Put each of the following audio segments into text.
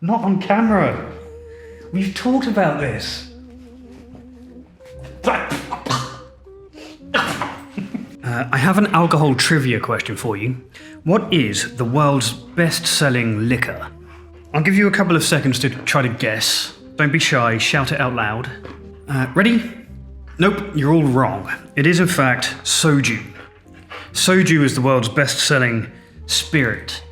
Not on camera. We've talked about this. I have an alcohol trivia question for you. What is the world's best-selling liquor? I'll give you a couple of seconds to try to guess. Don't be shy, shout it out loud. Ready? Nope, you're all wrong. It is in fact soju. Soju is the world's best-selling spirit.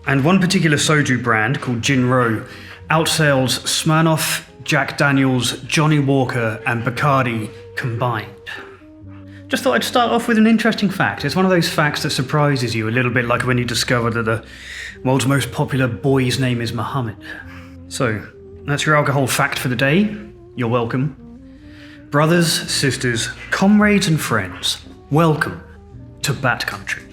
And one particular soju brand called Jinro outsells Smirnoff, Jack Daniels, Johnny Walker and Bacardi combined. Just thought I'd start off with an interesting fact. It's one of those facts that surprises you a little bit, like when you discover that the world's most popular boy's name is Muhammad. So, that's your alcohol fact for the day. You're welcome. Brothers, sisters, comrades and friends, welcome to Bat Country.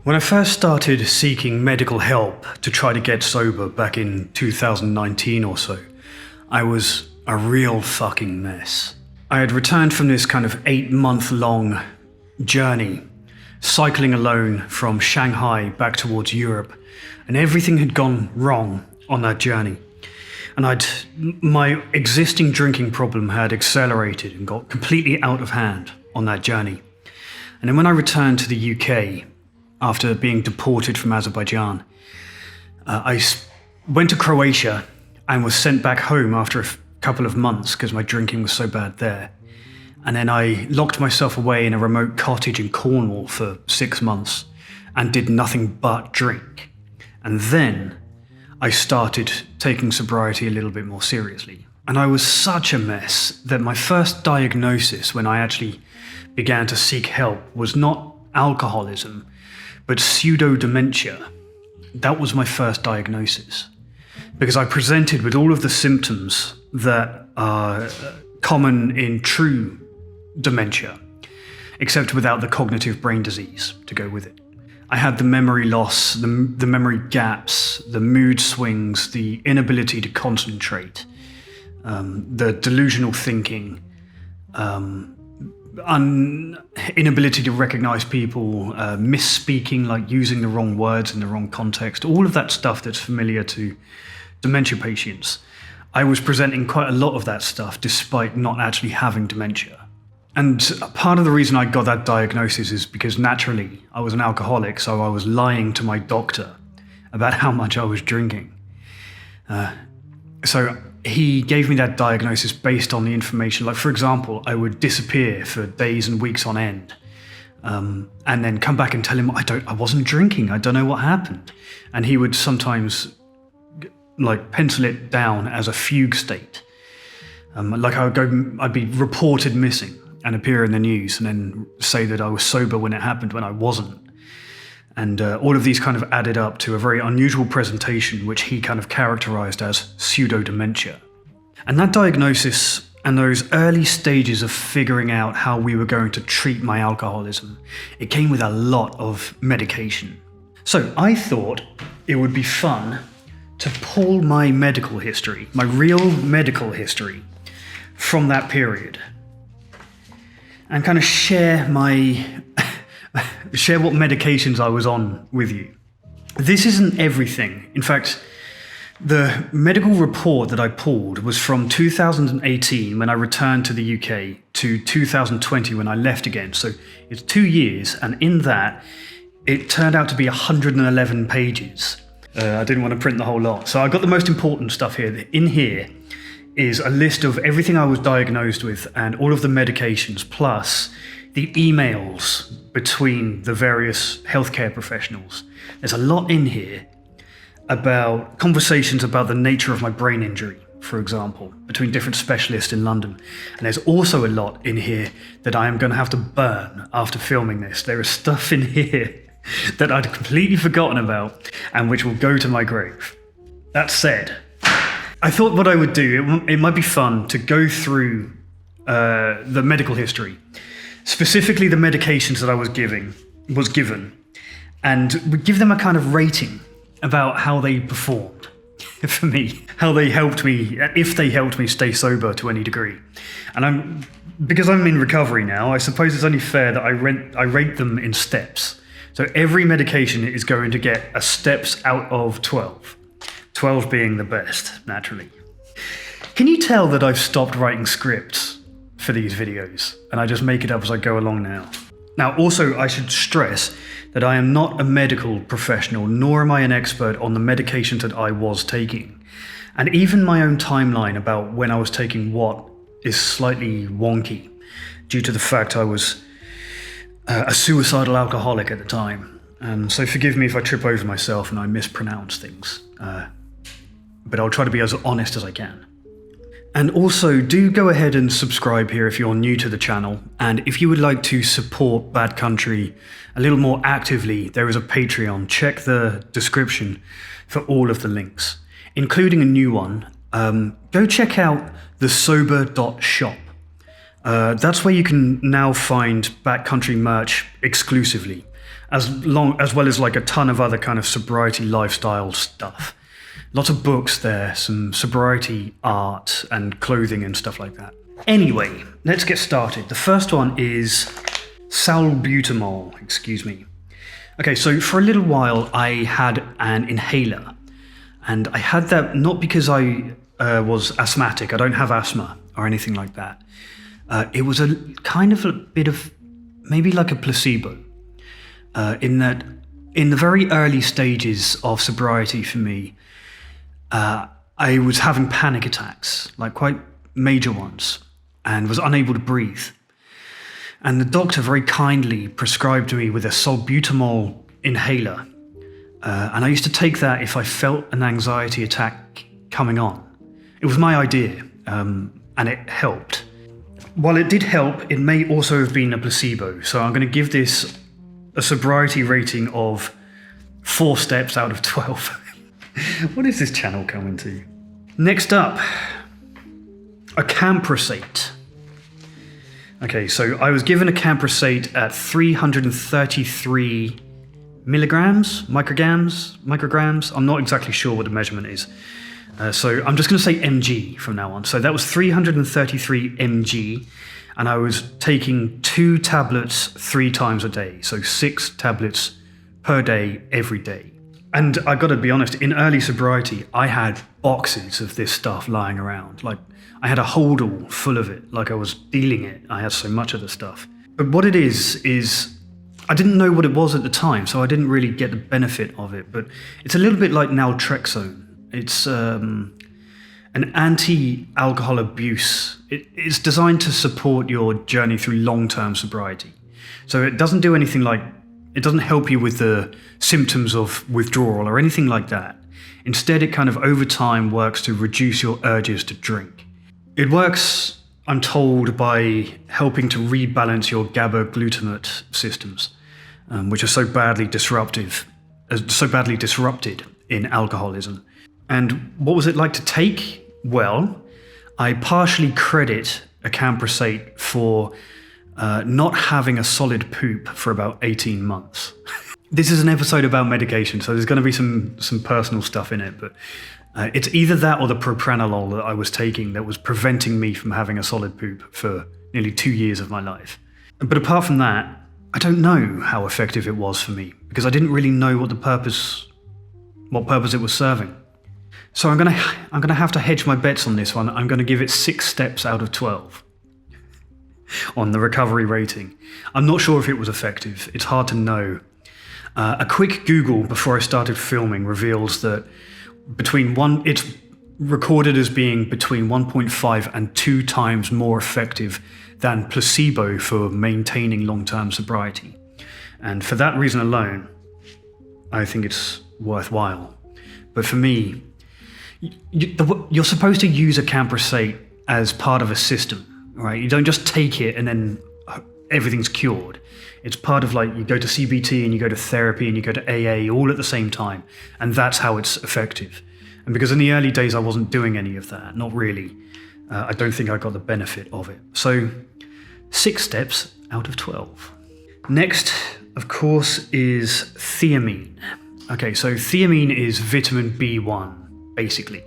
When I first started seeking medical help to try to get sober back in 2019 or so, I was a real fucking mess. I had returned from this kind of 8-month-long journey, cycling alone from Shanghai back towards Europe, and everything had gone wrong on that journey. And my existing drinking problem had accelerated and got completely out of hand on that journey. And then when I returned to the UK, after being deported from Azerbaijan, I went to Croatia and was sent back home after a couple of months because my drinking was so bad there. And then I locked myself away in a remote cottage in Cornwall for 6 months and did nothing but drink. And then I started taking sobriety a little bit more seriously. And I was such a mess that my first diagnosis when I actually began to seek help was not alcoholism, but pseudo-dementia. That was my first diagnosis. Because I presented with all of the symptoms that are common in true dementia, except without the cognitive brain disease to go with it. I had the memory loss, the memory gaps, the mood swings, the inability to concentrate, the delusional thinking, inability to recognize people, misspeaking, like using the wrong words in the wrong context, all of that stuff that's familiar to dementia patients. I was presenting quite a lot of that stuff despite not actually having dementia. And part of the reason I got that diagnosis is because naturally I was an alcoholic, so I was lying to my doctor about how much I was drinking. So he gave me that diagnosis based on the information. Like, for example, I would disappear for days and weeks on end, and then come back and tell him I wasn't drinking. I don't know what happened. And he would sometimes like pencil it down as a fugue state. Like I'd be reported missing and appear in the news and then say that I was sober when it happened when I wasn't. And all of these kind of added up to a very unusual presentation, which he kind of characterized as pseudo-dementia. And that diagnosis and those early stages of figuring out how we were going to treat my alcoholism, it came with a lot of medication. So I thought it would be fun to pull my medical history, my real medical history, from that period, and kind of share what medications I was on with you. This isn't everything. In fact, the medical report that I pulled was from 2018 when I returned to the UK to 2020 when I left again. So it's 2 years, and in that, it turned out to be 111 pages. I didn't want to print the whole lot. So I got the most important stuff here. In here is a list of everything I was diagnosed with and all of the medications, plus the emails between the various healthcare professionals. There's a lot in here about conversations about the nature of my brain injury, for example, between different specialists in London. And there's also a lot in here that I am going to have to burn after filming this. There is stuff in here that I'd completely forgotten about and which will go to my grave. That said, I thought what I would do, it might be fun to go through the medical history, specifically the medications that I was given, and would give them a kind of rating about how they performed for me, how they helped me, if they helped me stay sober to any degree. And I'm because I'm in recovery now, I suppose it's only fair that I rate them in steps. So every medication is going to get a steps out of 12. 12 being the best, naturally. Can you tell that I've stopped writing scripts for these videos and I just make it up as I go along now? Now, also, I should stress that I am not a medical professional, nor am I an expert on the medications that I was taking. And even my own timeline about when I was taking what is slightly wonky due to the fact I was a suicidal alcoholic at the time. And so forgive me if I trip over myself and I mispronounce things. But I'll try to be as honest as I can. And also, do go ahead and subscribe here if you're new to the channel. And if you would like to support Bad Country a little more actively, there is a Patreon. Check the description for all of the links, including a new one. Go check out the sober.shop. That's where you can now find Bad Country merch exclusively, as well as like a ton of other kind of sobriety lifestyle stuff. Lots of books there, some sobriety art and clothing and stuff like that. Anyway, let's get started. The first one is Salbutamol, excuse me. Okay, so for a little while I had an inhaler. And I had that not because I was asthmatic. I don't have asthma or anything like that. It was a kind of a bit of maybe like a placebo. In that in the very early stages of sobriety for me, I was having panic attacks, like quite major ones, and was unable to breathe. And the doctor very kindly prescribed me with a salbutamol inhaler. And I used to take that if I felt an anxiety attack coming on. It was my idea, and it helped. While it did help, it may also have been a placebo. So I'm going to give this a sobriety rating of 4 steps out of 12. What is this channel coming to? Next up, Acamprosate. Okay, so I was given Acamprosate at 333 micrograms. I'm not exactly sure what the measurement is. So I'm just going to say mg from now on. So that was 333 mg, and I was taking 2 tablets 3 times a day. So 6 tablets per day, every day. And I gotta be honest, in early sobriety, I had boxes of this stuff lying around. Like, I had a holdall full of it, like I was dealing it. I had so much of the stuff. But what it is I didn't know what it was at the time, so I didn't really get the benefit of it. But it's a little bit like naltrexone. It's an anti-alcohol abuse. It's designed to support your journey through long-term sobriety. So it doesn't do anything like, it doesn't help you with the symptoms of withdrawal or anything like that. Instead, it kind of over time works to reduce your urges to drink. It works, I'm told, by helping to rebalance your GABA-glutamate systems, which are so badly disrupted in alcoholism. And what was it like to take? Well, I partially credit Acamprosate for not having a solid poop for about 18 months. This is an episode about medication, so there's going to be some personal stuff in it, but it's either that or the Propranolol that I was taking that was preventing me from having a solid poop for nearly 2 years of my life. But apart from that, I don't know how effective it was for me, because I didn't really know what purpose it was serving. So I'm gonna have to hedge my bets on this one. I'm gonna give it 6 steps out of 12. On the recovery rating. I'm not sure if it was effective. It's hard to know. A quick Google before I started filming reveals that it's recorded as being between 1.5 and 2 times more effective than placebo for maintaining long-term sobriety. And for that reason alone, I think it's worthwhile. But for me, you're supposed to use Acamprosate as part of a system. Right, you don't just take it and then everything's cured. It's part of, like, you go to CBT and you go to therapy and you go to AA all at the same time, and that's how it's effective. And because in the early days I wasn't doing any of that, not really, I don't think I got the benefit of it. So 6 steps out of 12. Next, of course, is Thiamine. Okay, so Thiamine is vitamin B1, basically.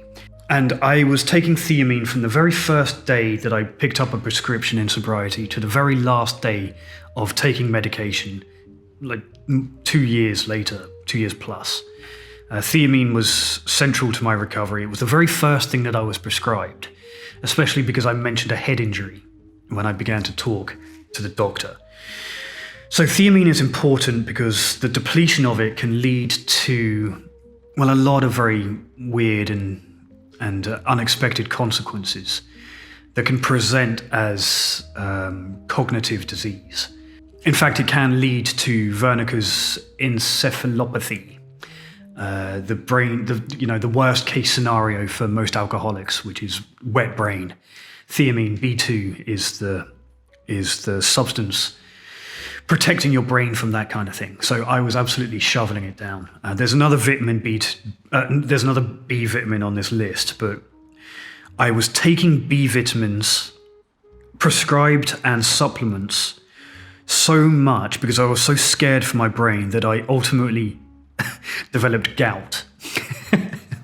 And I was taking Thiamine from the very first day that I picked up a prescription in sobriety to the very last day of taking medication, like 2 years later, 2 years plus. Thiamine was central to my recovery. It was the very first thing that I was prescribed, especially because I mentioned a head injury when I began to talk to the doctor. So Thiamine is important because the depletion of it can lead to, well, a lot of very weird and unexpected consequences that can present as cognitive disease. In fact, it can lead to Wernicke's encephalopathy, the worst case scenario for most alcoholics, which is wet brain. Thiamine B2 is the substance protecting your brain from that kind of thing. So I was absolutely shoveling it down. There's another there's another B vitamin on this list, but I was taking B vitamins, prescribed and supplements, so much because I was so scared for my brain that I ultimately developed gout.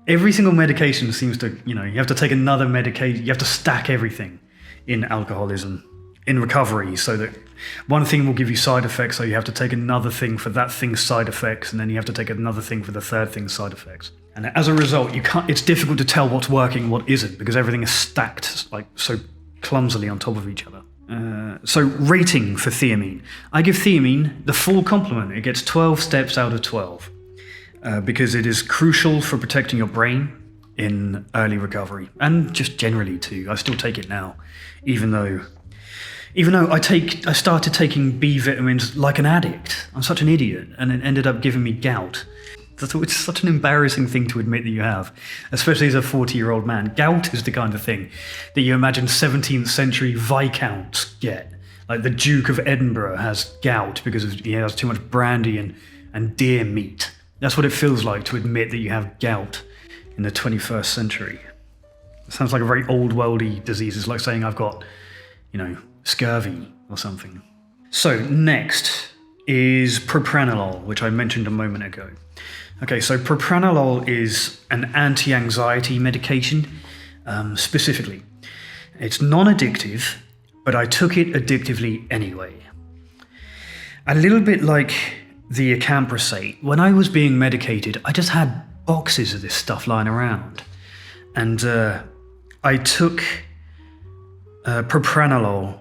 Every single medication seems to, you have to take another medication, you have to stack everything in alcoholism, in recovery, so that one thing will give you side effects, so you have to take another thing for that thing's side effects, and then you have to take another thing for the third thing's side effects. And as a result, it's difficult to tell what's working and what isn't, because everything is stacked like so clumsily on top of each other. So rating for Thiamine. I give Thiamine the full complement. It gets 12 steps out of 12 because it is crucial for protecting your brain in early recovery, and just generally too. I still take it now, even though I started taking B vitamins like an addict. I'm such an idiot, and it ended up giving me gout. It's such an embarrassing thing to admit that you have, especially as a 40-year-old man. Gout is the kind of thing that you imagine 17th century viscounts get. Like the Duke of Edinburgh has gout because he has too much brandy and deer meat. That's what it feels like to admit that you have gout in the 21st century. It sounds like a very old-worldy disease. It's like saying I've got, scurvy or something. So next is Propranolol, which I mentioned a moment ago. Okay, so Propranolol is an anti-anxiety medication, specifically. It's non-addictive, but I took it addictively anyway. A little bit like the Acamprosate. When I was being medicated, I just had boxes of this stuff lying around. And I took Propranolol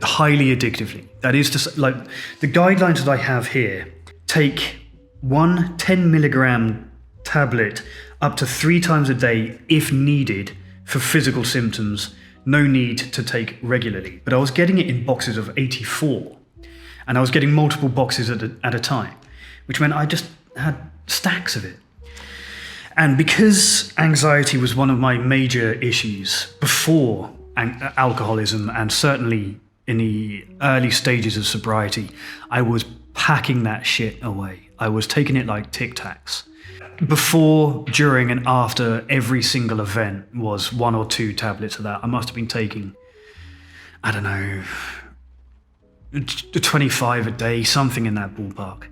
highly addictively. That is to say, like, the guidelines that I have here take 1 10 milligram tablet up to 3 times a day if needed for physical symptoms. No need to take regularly. But I was getting it in boxes of 84, and I was getting multiple boxes at a time, which meant I just had stacks of it. And because anxiety was one of my major issues before alcoholism, and certainly in the early stages of sobriety, I was packing that shit away. I was taking it like Tic Tacs. Before, during, and after every single event was 1 or 2 tablets of that. I must have been taking, 25 a day, something in that ballpark.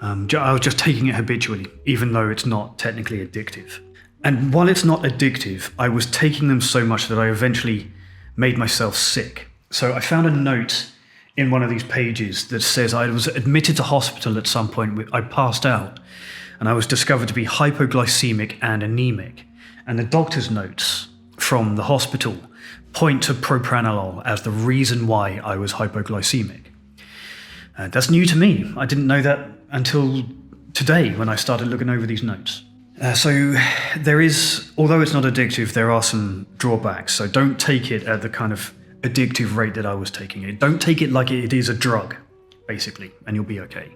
I was just taking it habitually, even though it's not technically addictive. And while it's not addictive, I was taking them so much that I eventually made myself sick. So I found a note in one of these pages that says I was admitted to hospital at some point. I passed out, and I was discovered to be hypoglycemic and anemic. And the doctor's notes from the hospital point to Propranolol as the reason why I was hypoglycemic. That's new to me. I didn't know that until today when I started looking over these notes. So there is, although it's not addictive, there are some drawbacks. So don't take it at the kind of addictive rate that I was taking it. Don't take it like it is a drug, basically, and you'll be okay.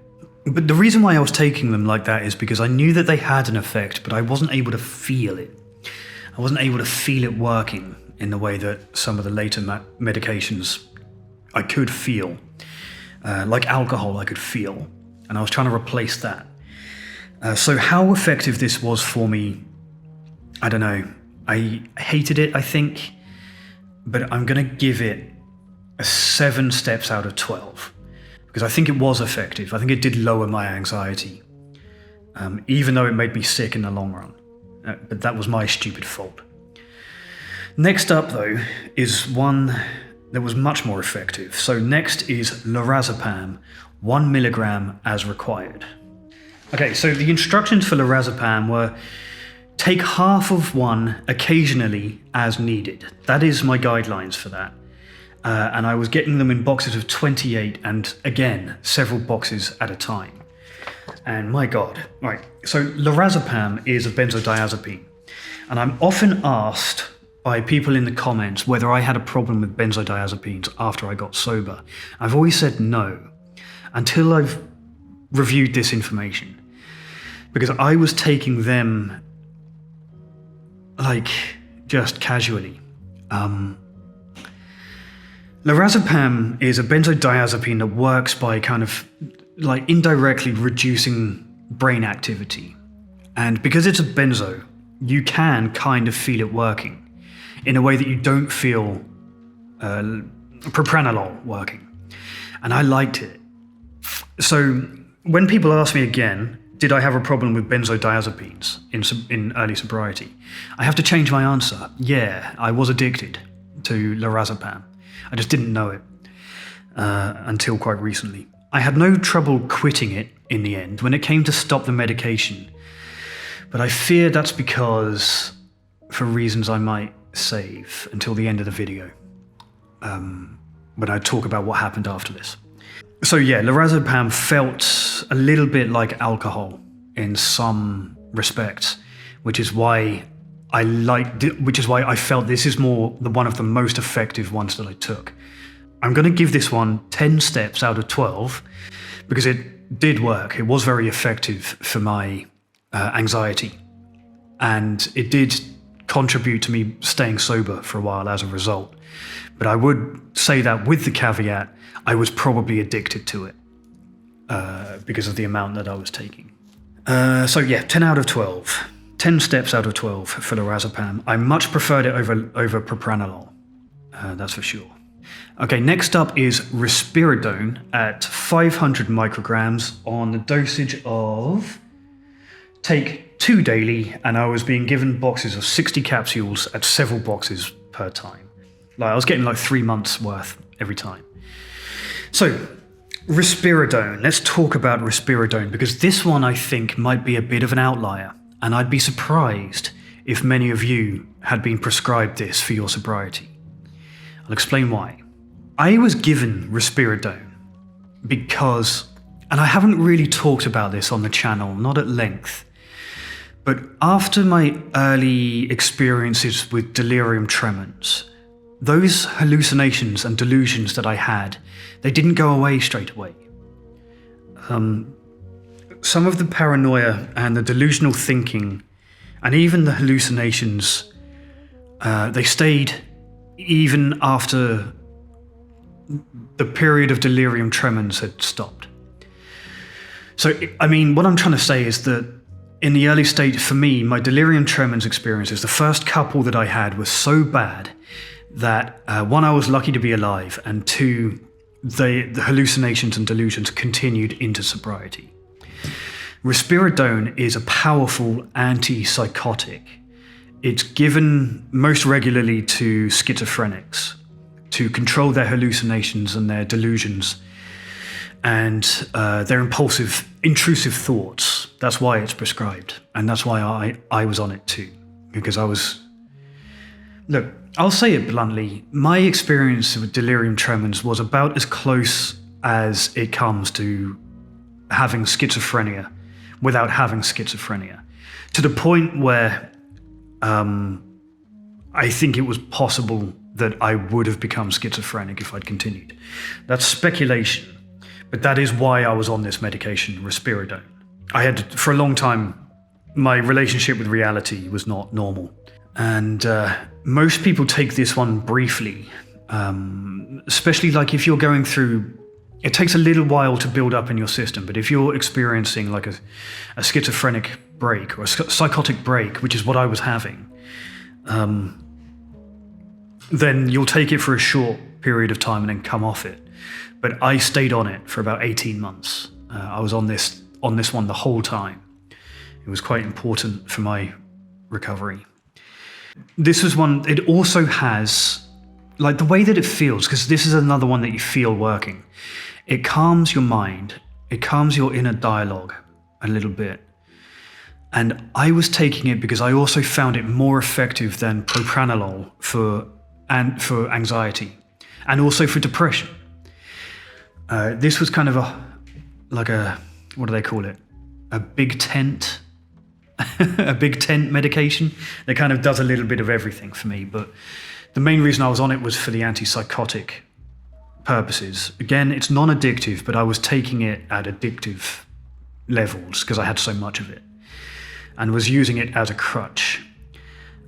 But the reason why I was taking them like that is because I knew that they had an effect, but I wasn't able to feel it. I wasn't able to feel it working in the way that some of the later medications I could feel. Like alcohol, I could feel. And I was trying to replace that. So how effective this was for me, I don't know. I hated it, I think. But I'm going to give it a 7 steps out of 12. Because I think it was effective. I think it did lower my anxiety. Even though it made me sick in the long run. but that was my stupid fault. Next up, though, is one that was much more effective. So next is Lorazepam, 1 milligram as required. Okay, so the instructions for Lorazepam were take half of one occasionally as needed. That is my guidelines for that. And I was getting them in boxes of 28 and, again, several boxes at a time. And my God. Right, so Lorazepam is a benzodiazepine. And I'm often asked by people in the comments whether I had a problem with benzodiazepines after I got sober. I've always said no, until I've reviewed this information. Because I was taking them, like, just casually. Lorazepam is a benzodiazepine that works by kind of, like, indirectly reducing brain activity. And because it's a benzo, you can kind of feel it working in a way that you don't feel Propranolol working. And I liked it. So when people ask me again, did I have a problem with benzodiazepines in early sobriety? I have to change my answer. Yeah, I was addicted to Lorazepam. I just didn't know it until quite recently. I had no trouble quitting it in the end when it came to stop the medication. But I fear that's because, for reasons I might save until the end of the video, when I talk about what happened after this. So yeah, Lorazepam felt a little bit like alcohol in some respects, which is why I felt this is one of the most effective ones that I took. I'm going to give this one 10 steps out of 12 because it did work. It was very effective for my anxiety, and it did contribute to me staying sober for a while as a result. But I would say that with the caveat, I was probably addicted to it because of the amount that I was taking. So yeah, 10 out of 12. 10 steps out of 12 for Lorazepam. I much preferred it over Propranolol, that's for sure. Okay, next up is Risperidone at 500 micrograms on the dosage of take 2 daily, and I was being given boxes of 60 capsules at several boxes per time. Like I was getting like 3 months worth every time. So, Risperidone. Let's talk about Risperidone because this one I think might be a bit of an outlier, and I'd be surprised if many of you had been prescribed this for your sobriety. I'll explain why. I was given Risperidone because, and I haven't really talked about this on the channel, not at length, but after my early experiences with delirium tremens, those hallucinations and delusions that I had, they didn't go away straight away. Some of the paranoia and the delusional thinking and even the hallucinations, they stayed even after the period of delirium tremens had stopped. So, I mean, what I'm trying to say is that in the early stage, for me, my delirium tremens experiences, the first couple that I had were so bad that, one, I was lucky to be alive, and two, the hallucinations and delusions continued into sobriety. Risperidone is a powerful antipsychotic. It's given most regularly to schizophrenics to control their hallucinations and their delusions and their impulsive, intrusive thoughts. That's why it's prescribed. And that's why I was on it too. Because I was... Look, I'll say it bluntly. My experience with delirium tremens was about as close as it comes to having schizophrenia without having schizophrenia. To the point where I think it was possible that I would have become schizophrenic if I'd continued. That's speculation, but that is why I was on this medication, Risperidone. I had, for a long time, my relationship with reality was not normal. And most people take this one briefly, especially like if you're going through, it takes a little while to build up in your system, but if you're experiencing like a schizophrenic break or a psychotic break, which is what I was having, then you'll take it for a short period of time and then come off it. But I stayed on it for about 18 months. I was on this one the whole time. It was quite important for my recovery. This was one, it also has, like the way that it feels, because this is another one that you feel working. It calms your mind, it calms your inner dialogue a little bit. And I was taking it because I also found it more effective than Propranolol for anxiety and also for depression. This was kind of what do they call it? A big tent, a big tent medication that kind of does a little bit of everything for me. But the main reason I was on it was for the antipsychotic purposes. Again, it's non-addictive, but I was taking it at addictive levels because I had so much of it and was using it as a crutch.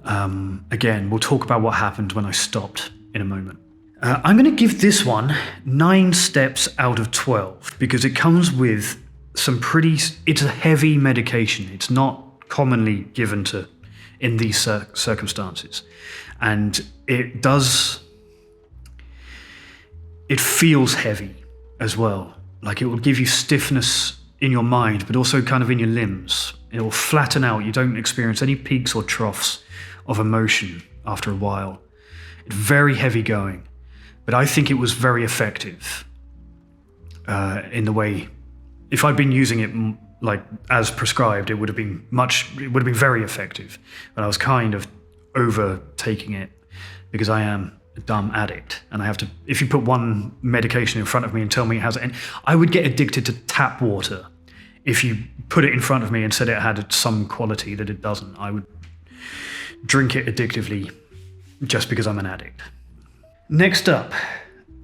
Again, we'll talk about what happened when I stopped in a moment. I'm going to give this one 9 steps out of 12 because it comes with it's a heavy medication. It's not commonly given in these circumstances. And it feels heavy as well. Like it will give you stiffness in your mind, but also kind of in your limbs. It will flatten out. You don't experience any peaks or troughs of emotion after a while. It's very heavy going. But I think it was very effective in the way, if I'd been using it like as prescribed, it would have been very effective. But I was kind of overtaking it because I am a dumb addict. And I have to, if you put one medication in front of me and tell me it has it, I would get addicted to tap water. If you put it in front of me and said it had some quality that it doesn't, I would drink it addictively just because I'm an addict. Next up,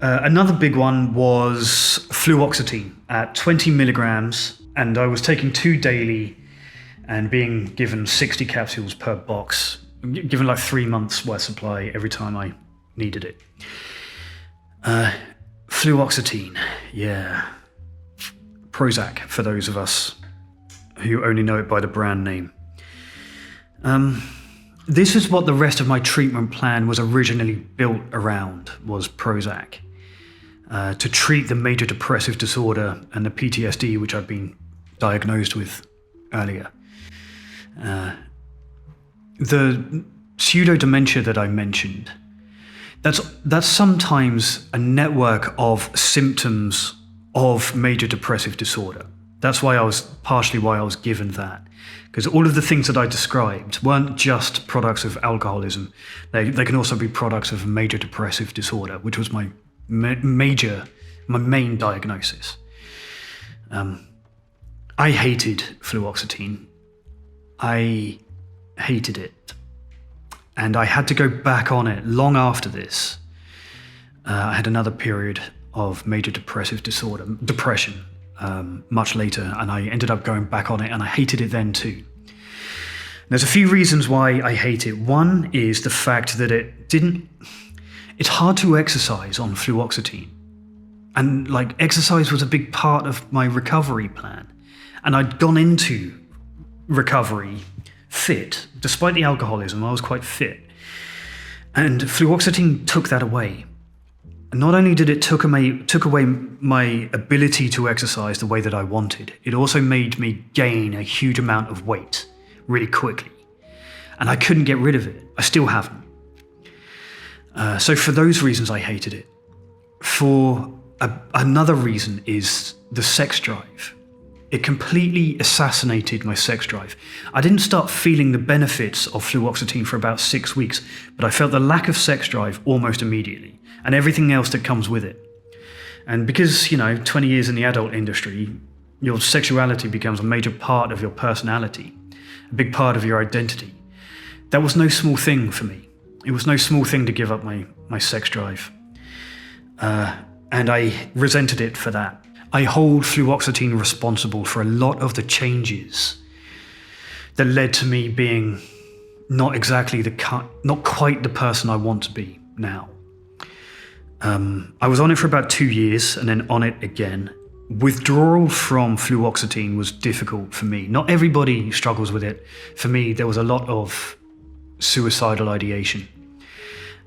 another big one was Fluoxetine at 20 milligrams, and I was taking 2 daily and being given 60 capsules per box, given like 3 months worth supply every time I needed it. Fluoxetine, yeah. Prozac, for those of us who only know it by the brand name. This is what the rest of my treatment plan was originally built around, was Prozac, to treat the major depressive disorder and the PTSD which I've been diagnosed with earlier. The pseudo-dementia that I mentioned, that's sometimes a network of symptoms of major depressive disorder. That's partially why I was given that. Because all of the things that I described weren't just products of alcoholism. They can also be products of major depressive disorder, which was my main diagnosis. I hated Fluoxetine. I hated it. And I had to go back on it long after this. I had another period of major depressive disorder, depression, much later, and I ended up going back on it, and I hated it then too. There's a few reasons why I hate it. One is the fact that it's hard to exercise on Fluoxetine. And like exercise was a big part of my recovery plan. And I'd gone into recovery fit. Despite the alcoholism, I was quite fit. And Fluoxetine took that away. And not only did it took away my ability to exercise the way that I wanted, it also made me gain a huge amount of weight really quickly. And I couldn't get rid of it. I still haven't. So for those reasons, I hated it. Another reason is the sex drive. It completely assassinated my sex drive. I didn't start feeling the benefits of Fluoxetine for about 6 weeks, but I felt the lack of sex drive almost immediately, and everything else that comes with it. And because, 20 years in the adult industry, your sexuality becomes a major part of your personality, a big part of your identity. That was no small thing for me. It was no small thing to give up my sex drive. And I resented it for that. I hold Fluoxetine responsible for a lot of the changes that led to me being not quite the person I want to be now. I was on it for about 2 years and then on it again. Withdrawal from Fluoxetine was difficult for me. Not everybody struggles with it. For me, there was a lot of suicidal ideation.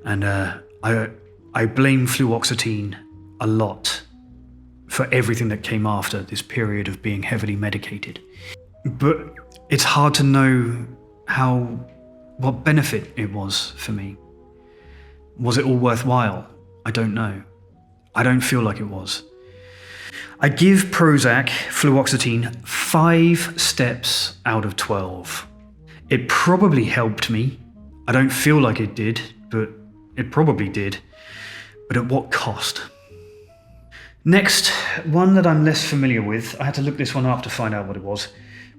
And I blame Fluoxetine a lot for everything that came after this period of being heavily medicated. But it's hard to know how what benefit it was for me. Was it all worthwhile? I don't know. I don't feel like it was. I give Prozac, fluoxetine, 5 steps out of 12. It probably helped me. I don't feel like it did, but it probably did. But at what cost? Next, one that I'm less familiar with. I had to look this one up to find out what it was.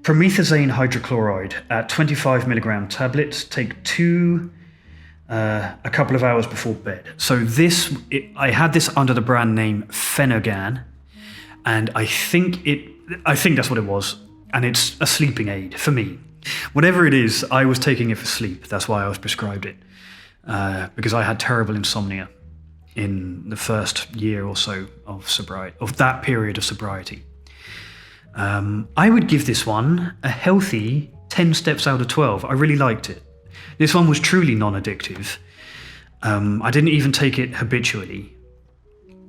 Promethazine hydrochloride at 25 milligram tablets. Take 2 a couple of hours before bed. So I had this under the brand name Phenergan, and I think that's what it was, and it's a sleeping aid for me. Whatever it is, I was taking it for sleep. That's why I was prescribed it, because I had terrible insomnia in the first year or so of sobriety, of that period of sobriety. I would give this one a healthy 10 steps out of 12. I really liked it. This one was truly non-addictive. I didn't even take it habitually.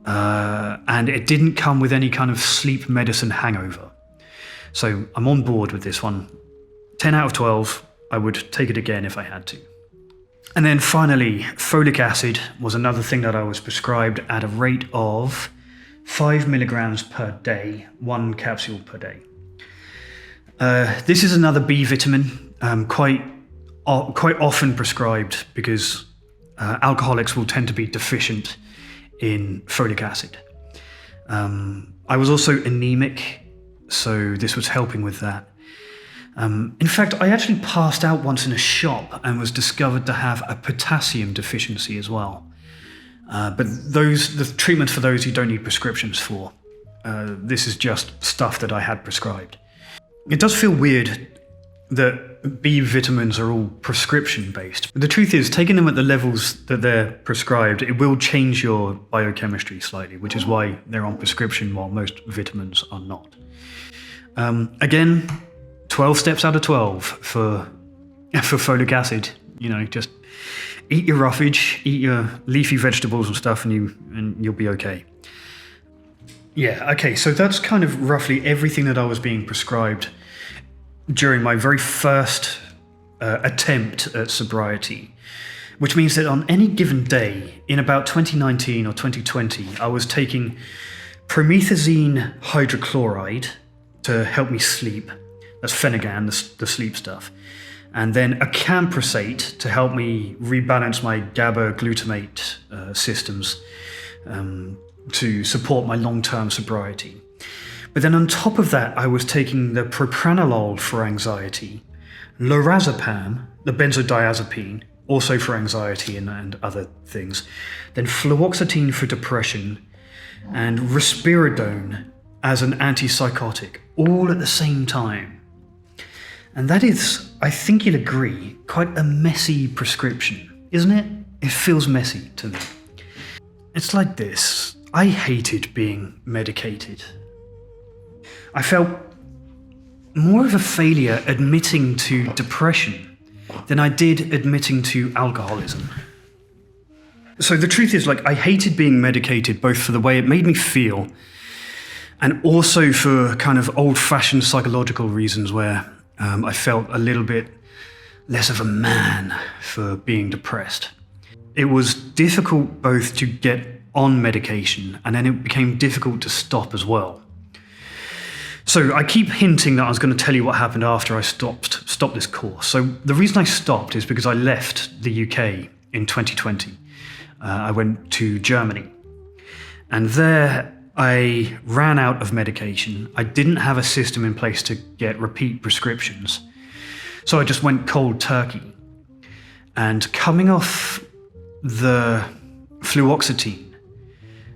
And it didn't come with any kind of sleep medicine hangover. So I'm on board with this one. 10 out of 12, I would take it again if I had to. And then finally, folic acid was another thing that I was prescribed at a rate of 5 milligrams per day, 1 capsule per day. This is another B vitamin, quite often prescribed because alcoholics will tend to be deficient in folic acid. I was also anemic, so this was helping with that. In fact, I actually passed out once in a shop and was discovered to have a potassium deficiency as well. But the treatments for those you don't need prescriptions for. This is just stuff that I had prescribed. It does feel weird that B vitamins are all prescription based. But the truth is, taking them at the levels that they're prescribed, it will change your biochemistry slightly, which is why they're on prescription while most vitamins are not. Again, 12 steps out of 12 for folic acid. You know, just eat your roughage, eat your leafy vegetables and stuff, and you'll be okay. Yeah, okay, so that's kind of roughly everything that I was being prescribed during my very first attempt at sobriety, which means that on any given day in about 2019 or 2020, I was taking promethazine hydrochloride to help me sleep. That's Phenergan, the sleep stuff. And then acamprosate to help me rebalance my GABA glutamate systems to support my long-term sobriety. But then on top of that, I was taking the Propranolol for anxiety, Lorazepam, the benzodiazepine, also for anxiety and other things, then Fluoxetine for depression, and Risperidone as an antipsychotic, all at the same time. And that is, I think you'll agree, quite a messy prescription, isn't it? It feels messy to me. It's like this. I hated being medicated. I felt more of a failure admitting to depression than I did admitting to alcoholism. So the truth is, I hated being medicated both for the way it made me feel and also for kind of old-fashioned psychological reasons where I felt a little bit less of a man for being depressed. It was difficult both to get on medication and then it became difficult to stop as well. So I keep hinting that I was going to tell you what happened after I stopped this course. So the reason I stopped is because I left the UK in 2020. I went to Germany. And there I ran out of medication. I didn't have a system in place to get repeat prescriptions. So I just went cold turkey. And coming off the fluoxetine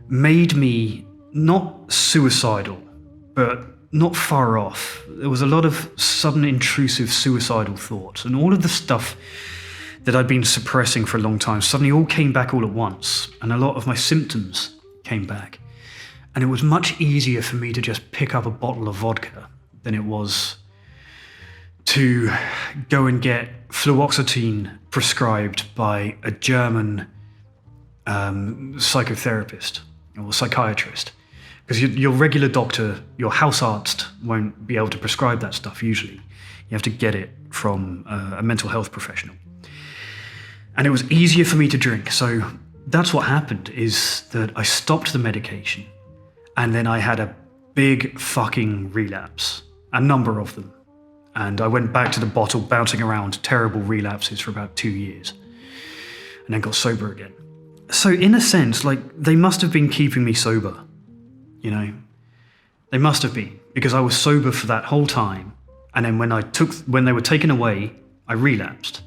made me not suicidal, but not far off. There was a lot of sudden intrusive suicidal thoughts, and all of the stuff that I'd been suppressing for a long time suddenly all came back all at once, and a lot of my symptoms came back. And it was much easier for me to just pick up a bottle of vodka than it was to go and get fluoxetine prescribed by a German psychotherapist or psychiatrist. Because your regular doctor, your Hausarzt, won't be able to prescribe that stuff usually. You have to get it from a mental health professional. And it was easier for me to drink. So that's what happened, is that I stopped the medication and then I had a big fucking relapse, a number of them. And I went back to the bottle, bouncing around terrible relapses for about 2 years and then got sober again. So in a sense, like, they must have been keeping me sober, you know? They must have been, because I was sober for that whole time. And then when they were taken away, I relapsed.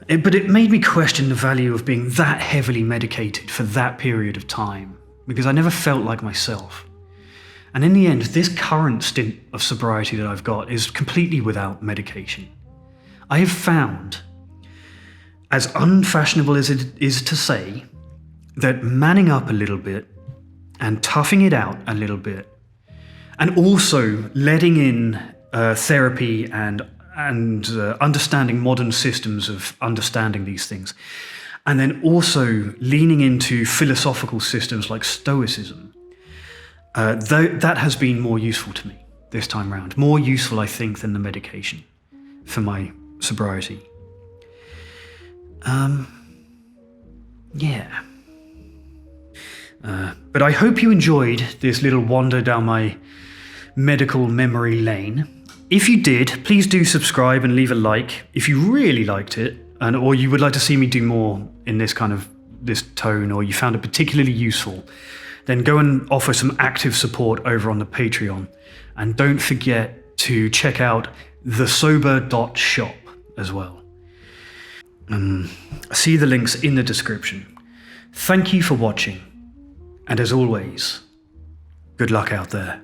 But it made me question the value of being that heavily medicated for that period of time, because I never felt like myself. And in the end, this current stint of sobriety that I've got is completely without medication. I have found, as unfashionable as it is to say, that manning up a little bit and toughing it out a little bit, and also letting in therapy and understanding modern systems of understanding these things, and then also leaning into philosophical systems like Stoicism, that has been more useful to me this time round. More useful, I think, than the medication for my sobriety. Yeah. But I hope you enjoyed this little wander down my medical memory lane. If you did, please do subscribe and leave a like if you really liked it, or you would like to see me do more in this tone, or you found it particularly useful. Then go and offer some active support over on the Patreon. And don't forget to check out thesober.shop as well. See the links in the description. Thank you for watching. And as always, good luck out there.